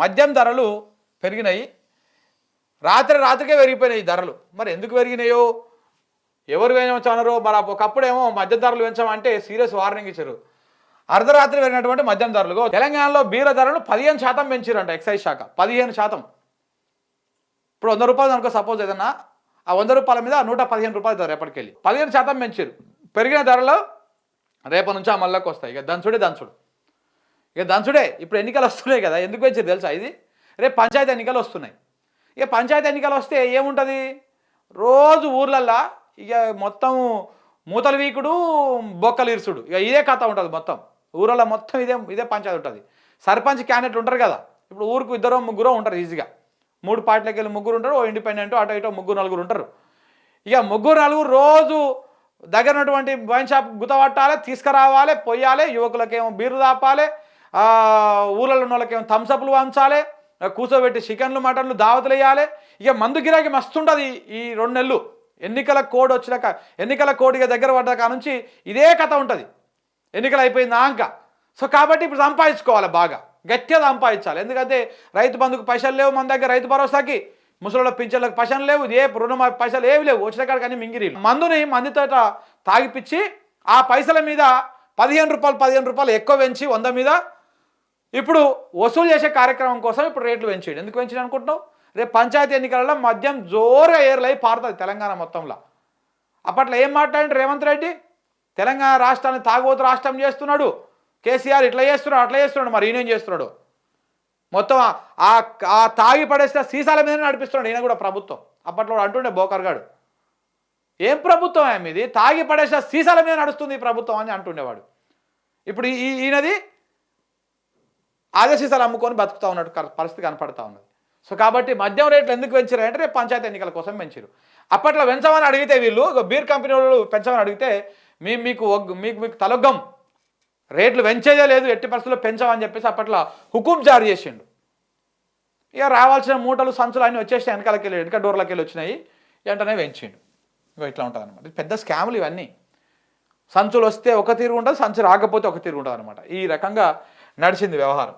మద్యం ధరలు పెరిగినాయి. రాత్రికే పెరిగిపోయినాయి ధరలు. మరి ఎందుకు పెరిగినాయో, ఎవరు పెంచమన్నారో. మరి ఒకప్పుడేమో మద్యం ధరలు పెంచమంటే సీరియస్ వార్నింగ్ ఇచ్చారు. అర్ధరాత్రి పెరిగినటువంటి మద్యం ధరలు. తెలంగాణలో బీర ధరలు 15% పెంచారంట ఎక్సైజ్ శాఖ. 15%. ఇప్పుడు 100 రూపాయలు అనుకో సపోజ్ ఏదన్నా, ఆ 100 రూపాయల మీద 115 రూపాయలు ధర రేపటికెళ్ళి 15% పెంచారు. పెరిగిన ధరలు రేపటి నుంచి అమల్లోకి వస్తాయి. ఇక దంచుడు. ఇక దంచుడే. ఇప్పుడు ఎన్నికలు వస్తున్నాయి కదా, ఎందుకు పెంచారు తెలుసా ఇది? రేపు పంచాయతీ ఎన్నికలు వస్తున్నాయి. ఇక పంచాయతీ ఎన్నికలు వస్తే ఏముంటుంది, రోజు ఊర్లల్లో ఇక మొత్తం మూతల వీకుడు, బొక్కలు ఇరుసుడు, ఇక ఇదే కథ ఉంటుంది మొత్తం ఊరల్లో. మొత్తం ఇదే పంచాయతీ ఉంటుంది. సర్పంచ్ క్యాండిడేట్లు ఉంటారు కదా, ఇప్పుడు ఊరికి 2 3 ఉంటారు ఈజీగా. 3 పార్టీలకు వెళ్ళి 3 ఉంటారు, ఓ ఇండిపెండెంట్, అటో ఇటో 3 4 ఉంటారు. ఇక 3 4 రోజు దగ్గర ఉన్నటువంటి వైన్ షాప్ గుతపట్టాలి, తీసుకురావాలి, పొయ్యాలి. యువకులకేమో బీర్లు తాపాలి, ఊళ్ళలో ఉన్న వాళ్ళకేమో థమ్సప్లు పంచాలి, కూర్చోబెట్టి చికెన్లు మటన్లు దావతులు వేయాలి. ఇక మందు గిరాకీ మస్తుంటుంది ఈ 2 నెలలు. ఎన్నికల కోడ్ వచ్చినాక, ఎన్నికల కోడ్ ఇక దగ్గర పడ్డాక నుంచి ఇదే కథ ఉంటుంది. ఎన్నికలు అయిపోయిందాక. సో కాబట్టి ఇప్పుడు సంపాదించుకోవాలి, బాగా గట్టిగా సంపాదించాలి. ఎందుకంటే రైతు బంధుకు పైసలు లేవు మన దగ్గర, రైతు భరోసాకి, ముసలిళ్ళ పింఛన్లకు పైసలు లేవు, ఏ రుణమాఫీ పైసలు ఏవి లేవు. వచ్చిన కాడికి అన్ని మింగిరి. మందితో తాగిపిచ్చి ఆ పైసల మీద 15 రూపాయలు ఎక్కువ పెంచి 100 మీద ఇప్పుడు వసూలు చేసే కార్యక్రమం కోసం ఇప్పుడు రేట్లు పెంచేయండి. ఎందుకు పెంచాడు అనుకుంటున్నావు? రేపు పంచాయతీ ఎన్నికలలో మద్యం జోరుగా ఏర్లై పారుతుంది తెలంగాణ మొత్తంలో. అప్పట్లో ఏం మాట్లాడి రేవంత్ రెడ్డి, తెలంగాణ రాష్ట్రాన్ని తాగుబోతు రాష్ట్రం చేస్తున్నాడు, కేసీఆర్ ఇట్లా చేస్తున్నాడు అట్లా చేస్తున్నాడు. మరి ఈయనేం చేస్తున్నాడు? మొత్తం ఆ తాగి పడేస్తే సీసాల మీదనే నడిపిస్తున్నాడు ఈయన కూడా ప్రభుత్వం. అప్పట్లో అంటుండే బోకర్గాడు, ఏం ప్రభుత్వం ఇది, తాగి పడేస్తే సీసాల మీద నడుస్తుంది ఈ ప్రభుత్వం అని అంటుండేవాడు. ఇప్పుడు ఈయనది ఆదేశీసాలు అమ్ముకొని బతుకుతూ ఉన్నట్టు పరిస్థితి కనపడతా ఉన్నది. సో కాబట్టి మద్యం రేట్లు ఎందుకు పెంచారు అంటే రేపు పంచాయతీ ఎన్నికల కోసం పెంచారు. అప్పట్లో పెంచమని అడిగితే వీళ్ళు బీర్ కంపెనీ వాళ్ళు పెంచమని అడిగితే మీకు తలొగ్గం, రేట్లు పెంచేదే లేదు, ఎట్టి పరిస్థితుల్లో పెంచమని చెప్పేసి అప్పట్లో హుకుం జారీ చేసిండు. ఇక రావాల్సిన మూటలు సంచులు అన్నీ వచ్చేసి వెనక డోర్లకి వెళ్ళి వచ్చినాయి, వెంటనే పెంచిండు. ఇక ఇట్లా ఉంటుంది అనమాట. పెద్ద స్కాములు ఇవన్నీ. సంచులు వస్తే ఒక తీరు ఉంటుంది, సంచు రాకపోతే ఒక తీరు ఉంటుంది అనమాట. ఈ రకంగా నడిచింది వ్యవహారం.